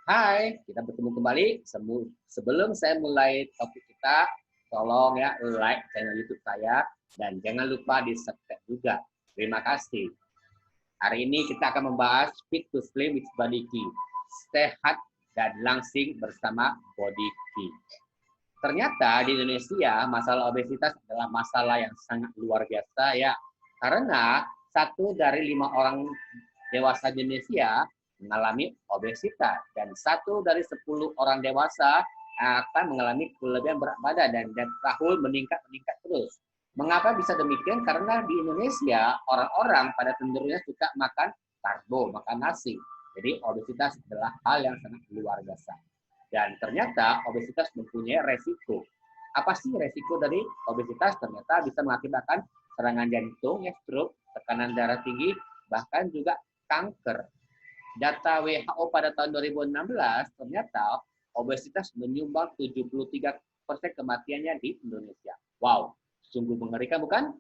Hai, kita bertemu kembali. Sebelum saya mulai topik kita, tolong ya like channel YouTube saya dan jangan lupa di subscribe juga. Terima kasih. Hari ini kita akan membahas Fit to Slim with Body Key. Sehat dan langsing bersama Body Key. Ternyata di Indonesia masalah obesitas adalah masalah yang sangat luar biasa ya. Karena 1 dari 5 orang dewasa di Indonesia mengalami obesitas dan 1 dari 10 orang dewasa akan mengalami kelebihan berat badan dan tahun meningkat terus. Mengapa bisa demikian? Karena di Indonesia orang-orang pada cenderungnya suka makan karbo, makan nasi. Jadi obesitas adalah hal yang sangat luar biasa. Dan ternyata obesitas mempunyai resiko. Apa sih resiko dari obesitas? Ternyata bisa mengakibatkan serangan jantung, stroke, tekanan darah tinggi, bahkan juga kanker. Data WHO pada tahun 2016 ternyata obesitas menyumbang 73% kematiannya di Indonesia. Wow, sungguh mengerikan bukan?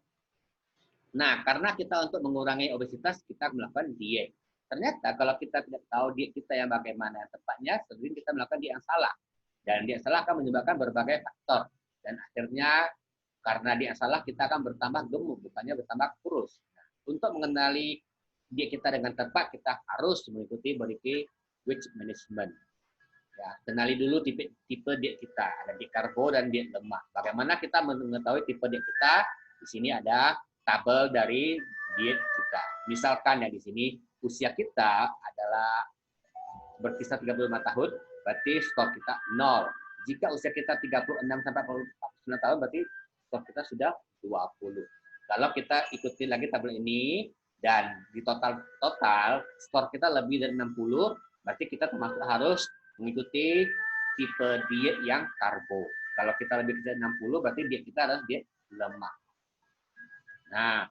Nah, karena kita untuk mengurangi obesitas, kita melakukan diet. Ternyata kalau kita tidak tahu diet kita yang bagaimana yang tepatnya, sering kita melakukan diet yang salah. Dan diet salah akan menyebabkan berbagai faktor. Dan akhirnya karena diet yang salah kita akan bertambah gemuk, bukannya bertambah kurus. Nah, untuk mengenali diet kita dengan tepat, kita harus mengikuti body weight management. Ya, kenali dulu tipe diet kita. Ada diet karbo dan diet lemak. Bagaimana kita mengetahui tipe diet kita? Di sini ada tabel dari diet kita. Misalkan ya di sini usia kita adalah berkisar 35 tahun, berarti skor kita 0. Jika usia kita 36 sampai 49 tahun, berarti skor kita sudah 20. Kalau kita ikuti lagi tabel ini dan di total skor kita lebih dari 60, berarti kita termasuk harus mengikuti tipe diet yang karbo. Kalau kita lebih dari 60, berarti diet kita adalah diet lemak. Nah,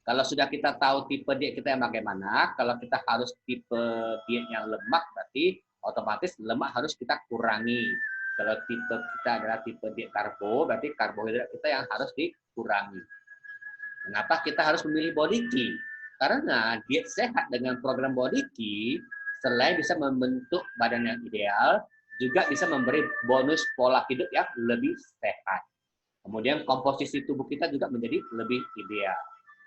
kalau sudah kita tahu tipe diet kita yang bagaimana, kalau kita harus tipe diet yang lemak, berarti otomatis lemak harus kita kurangi. Kalau tipe kita adalah tipe diet karbo, berarti karbohidrat kita yang harus dikurangi. Mengapa kita harus memilih body key? Karena diet sehat dengan program body key, selain bisa membentuk badan yang ideal, juga bisa memberi bonus pola hidup yang lebih sehat. Kemudian komposisi tubuh kita juga menjadi lebih ideal.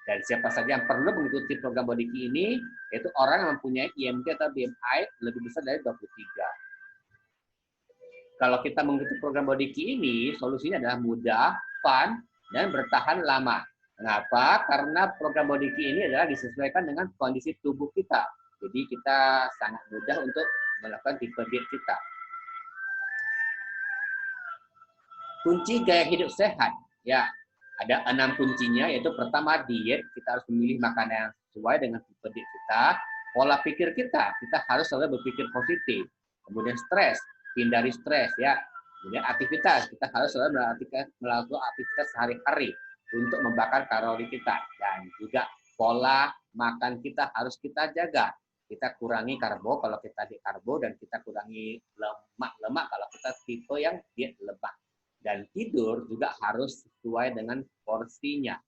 Dan siapa saja yang perlu mengikuti program body key ini, yaitu orang yang mempunyai IMC atau BMI lebih besar dari 23. Kalau kita mengikuti program body key ini, solusinya adalah mudah, fun, dan bertahan lama. Kenapa? Karena program body key ini adalah disesuaikan dengan kondisi tubuh kita. Jadi kita sangat mudah untuk melakukan tipe diet kita. Kunci gaya hidup sehat, ya ada 6 kuncinya, yaitu pertama diet, kita harus memilih makanan yang sesuai dengan tipe diet kita. Pola pikir kita harus selalu berpikir positif. Kemudian stres, hindari stres ya. Kemudian aktivitas, kita harus selalu melakukan aktivitas sehari-hari untuk membakar kalori kita. Dan juga pola makan kita harus kita jaga. Kita kurangi karbo kalau kita diet karbo, dan kita kurangi lemak kalau kita tipe yang diet lemak. Dan tidur juga harus sesuai dengan porsinya.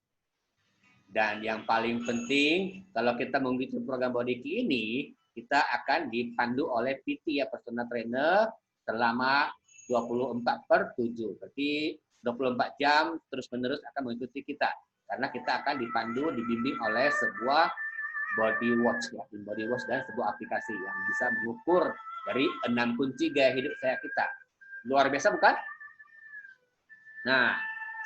Dan yang paling penting, kalau kita mengikuti program body key ini, kita akan dipandu oleh PT ya, personal trainer, selama 24/7. Berarti 24 jam terus-menerus akan mengikuti kita. Karena kita akan dipandu, dibimbing oleh sebuah body watch, ya, body watch dan sebuah aplikasi yang bisa mengukur dari 6 kunci gaya hidup sehat kita. Luar biasa bukan? Nah,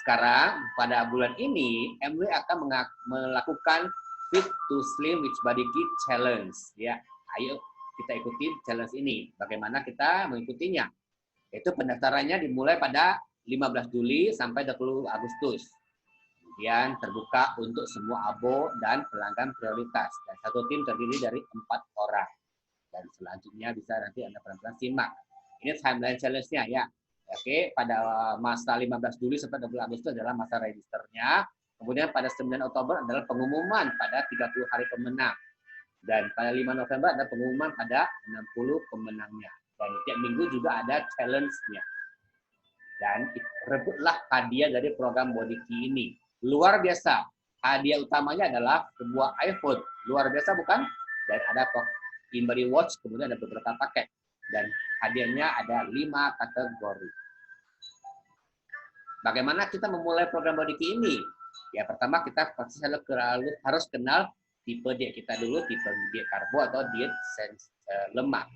sekarang pada bulan ini MW akan melakukan Fit to Slim with Body Key Challenge. Ya, ayo kita ikuti challenge ini. Bagaimana kita mengikutinya? Itu pendaftarannya dimulai pada 15 Juli sampai 20 Agustus. Kemudian terbuka untuk semua abo dan pelanggan prioritas. Dan satu tim terdiri dari 4 orang. Dan selanjutnya bisa nanti Anda pelan-pelan simak. Ini timeline challenge-nya ya. Oke, pada masa 15 Juli sampai 20 Agustus adalah masa registernya. Kemudian pada 9 Oktober adalah pengumuman pada 30 hari pemenang. Dan pada 5 November ada pengumuman pada 60 pemenangnya. Dan tiap minggu juga ada challenge-nya. Dan rebutlah hadiah dari program body key ini. Luar biasa. Hadiah utamanya adalah sebuah iPhone. Luar biasa bukan? Dan ada InBody Watch, kemudian ada beberapa paket. Dan hadiahnya ada 5 kategori. Bagaimana kita memulai program Body Key ini? Ya, pertama kita pasti harus kenal tipe diet kita dulu, tipe diet karbo atau diet lemak.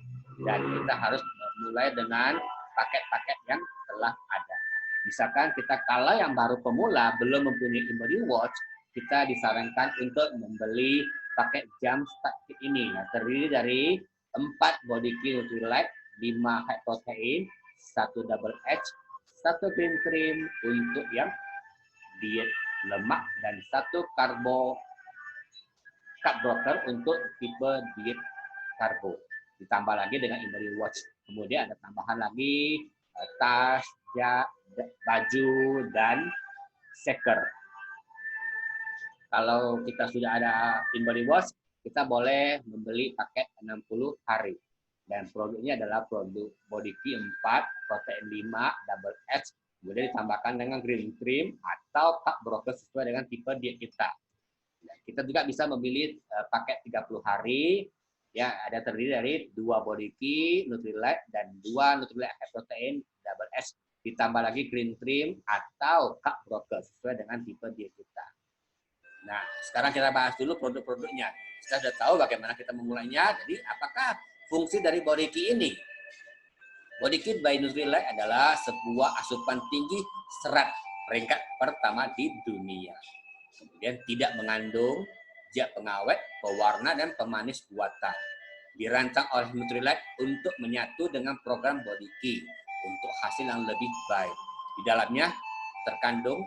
Dan kita harus mulai dengan paket-paket yang telah ada. Misalkan kita kalau yang baru pemula belum mempunyai InBody Watch, kita disarankan untuk membeli paket jam start kit ini. Ya, terdiri dari 4 Body Key Nutrilite, 5 high protein, 1 double H, 1 green cream untuk yang diet lemak, dan 1 carb broker untuk tipe diet karbo. Ditambah lagi dengan InBody Watch. Kemudian ada tambahan lagi tas, baju, dan shaker. Kalau kita sudah ada InBody Watch, kita boleh membeli paket 60 hari. Dan produknya adalah produk Body Key 4, protein 5, double H, kemudian ditambahkan dengan green cream atau carb broker sesuai dengan tipe diet kita. Dan kita juga bisa memilih paket 30 hari, ya, ada terdiri dari 2 Body Key Nutrilite dan 2 Nutrilite high protein double S, ditambah lagi green cream atau carb broker sesuai dengan tipe diet kita. Nah, sekarang kita bahas dulu produk-produknya. Kita sudah tahu bagaimana kita memulainya. Jadi, apakah fungsi dari Body Key ini? Body Key by Nutrilite adalah sebuah asupan tinggi serat peringkat pertama di dunia. Kemudian tidak mengandung zat pengawet, pewarna, dan pemanis buatan. Dirancang oleh Nutrilite untuk menyatu dengan program Body Key untuk hasil yang lebih baik. Di dalamnya terkandung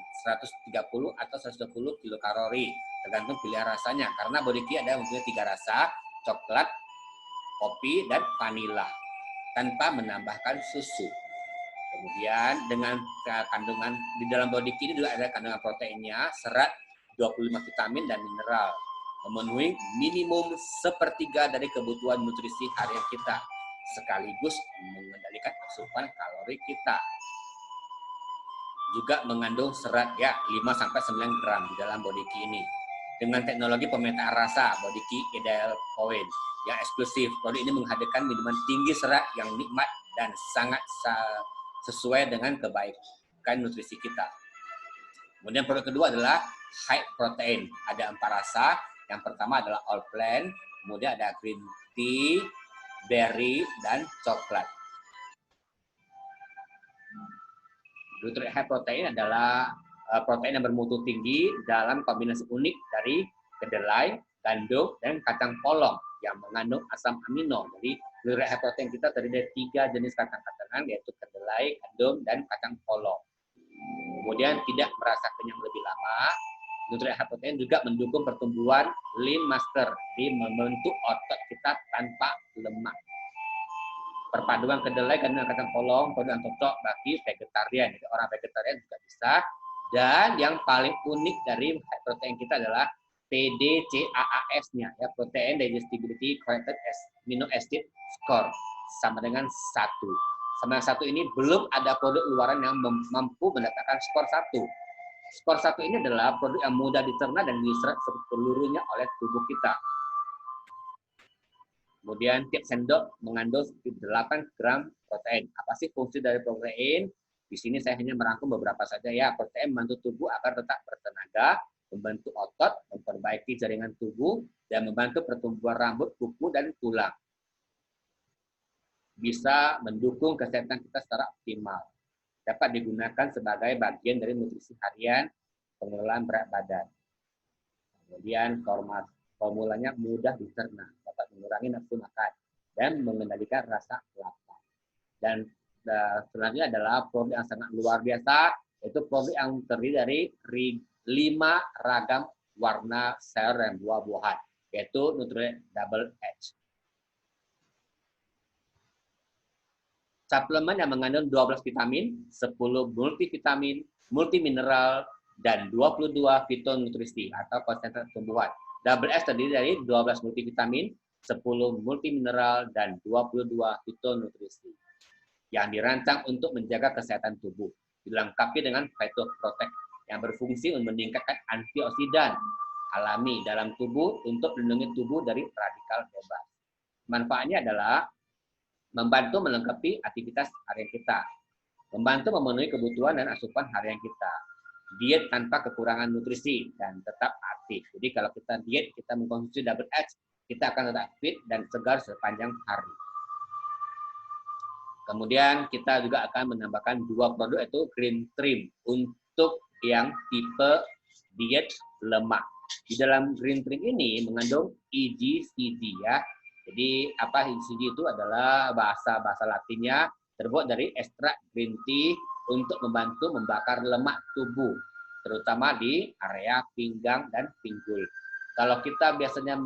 130 atau 120 kilokalori, tergantung pilihan rasanya. Karena Body Key ada mempunyai 3 rasa, coklat, kopi, dan vanila, tanpa menambahkan susu. Kemudian dengan kandungan di dalam Body Key ini juga ada kandungan proteinnya, serat, 25 vitamin dan mineral, memenuhi minimum sepertiga dari kebutuhan nutrisi harian kita, sekaligus mengendalikan asupan kalori kita. Juga mengandung serat ya 5-9 gram di dalam Body Key ini. Dengan teknologi pemetaan rasa Body Key Ideal Point yang eksklusif, produk ini menghadirkan minuman tinggi serat yang nikmat dan sangat sesuai dengan kebaikan nutrisi kita. Kemudian produk kedua adalah high protein. Ada 4 rasa. Yang pertama adalah all plant, kemudian ada green tea, berry, dan coklat. Nutrilite high protein adalah protein yang bermutu tinggi dalam kombinasi unik dari kedelai, gandum, dan kacang polong yang mengandung asam amino. Jadi Nutrilite high protein kita terdiri dari 3 jenis kacang-kacangan, yaitu kedelai, gandum, dan kacang polong. Kemudian tidak merasa kenyang lebih lama. Nutrilite high protein juga mendukung pertumbuhan lean muscle, jadi membentuk otot kita tanpa lemak. Perpaduan kedelai dan kacang polong produk yang cocok bagi vegetarian. Jadi orang vegetarian juga bisa. Dan yang paling unik dari high protein kita adalah PDCAAS-nya, ya, Protein Digestibility Corrected Amino Acid Score, sama dengan 1. Sama dengan 1 ini belum ada produk luaran yang mampu mendatangkan skor 1. Skor 1 ini adalah produk yang mudah dicerna dan diserap seluruhnya oleh tubuh kita. Kemudian tiap sendok mengandung 8 gram protein. Apa sih fungsi dari protein? Di sini saya hanya merangkum beberapa saja ya. Protein membantu tubuh agar tetap bertenaga, membantu otot, memperbaiki jaringan tubuh, dan membantu pertumbuhan rambut, kuku, dan tulang. Bisa mendukung kesehatan kita secara optimal. Dapat digunakan sebagai bagian dari nutrisi harian, pengelolaan berat badan. Kemudian formulanya mudah dicerna, dapat mengurangi nafsu makan, dan mengendalikan rasa lapar. Dan selanjutnya adalah produk yang sangat luar biasa, yaitu produk yang terdiri dari 5 ragam warna sayur dan buah-buahan, yaitu Nutrilite Double H. Suplemen yang mengandung 12 vitamin, 10 multivitamin, multimineral, dan 22 fitonutrisi atau konsentrat tumbuhan. Double S terdiri dari 12 multivitamin, 10 multimineral, dan 22 fitonutrisi yang dirancang untuk menjaga kesehatan tubuh. Dilengkapi dengan phytoprotect yang berfungsi untuk meningkatkan antioksidan alami dalam tubuh untuk melindungi tubuh dari radikal bebas. Manfaatnya adalah membantu melengkapi aktivitas harian kita, membantu memenuhi kebutuhan dan asupan harian kita, diet tanpa kekurangan nutrisi dan tetap aktif. Jadi kalau kita diet, kita mengkonsumsi double H, kita akan tetap fit dan segar sepanjang hari. Kemudian kita juga akan menambahkan 2 produk, yaitu Green Trim untuk yang tipe diet lemak. Di dalam Green Trim ini mengandung EGCG ya. Jadi apa EGCG itu adalah bahasa Latinnya, terbuat dari ekstrak green tea untuk membantu membakar lemak tubuh, terutama di area pinggang dan pinggul. Kalau kita biasanya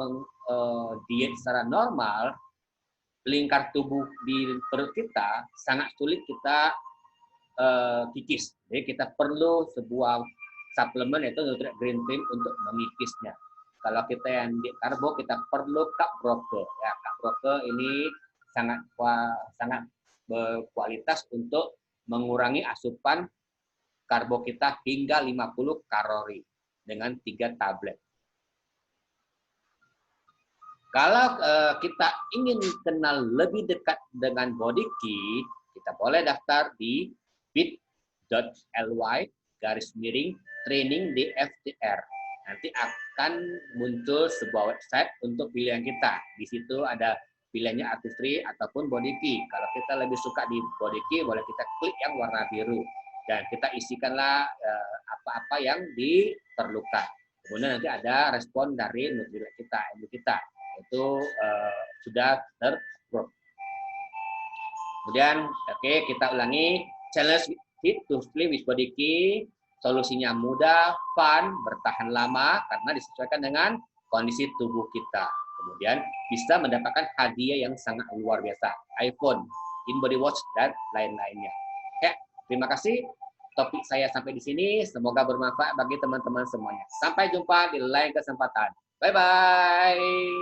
diet secara normal, lingkar tubuh di perut kita sangat sulit kita kikis. Jadi kita perlu sebuah suplemen, yaitu Nutri Green Trim untuk mengikisnya. Kalau kita yang di karbo, kita perlu cup broker. Ya, cup broker ini sangat berkualitas untuk mengurangi asupan karbo kita hingga 50 kalori dengan 3 tablet. Kalau kita ingin kenal lebih dekat dengan Body Key, kita boleh daftar di bit.ly/training DFTR. Nanti akan muncul sebuah website untuk pilihan kita. Di situ ada pilihannya Artistry ataupun Body Key. Kalau kita lebih suka di Body Key, boleh kita klik yang warna biru. Dan kita isikanlah apa-apa yang diperlukan. Kemudian nanti ada respon dari Nutrilite kita, ilmu kita. Itu sudah terprove. Kemudian kita ulangi, challenge fit to sleep with Body Key. Solusinya mudah, fun, bertahan lama karena disesuaikan dengan kondisi tubuh kita. Kemudian bisa mendapatkan hadiah yang sangat luar biasa, iPhone, InBody Watch, dan lain-lainnya. Oke, terima kasih. Topik saya sampai di sini. Semoga bermanfaat bagi teman-teman semuanya. Sampai jumpa di lain kesempatan. Bye-bye.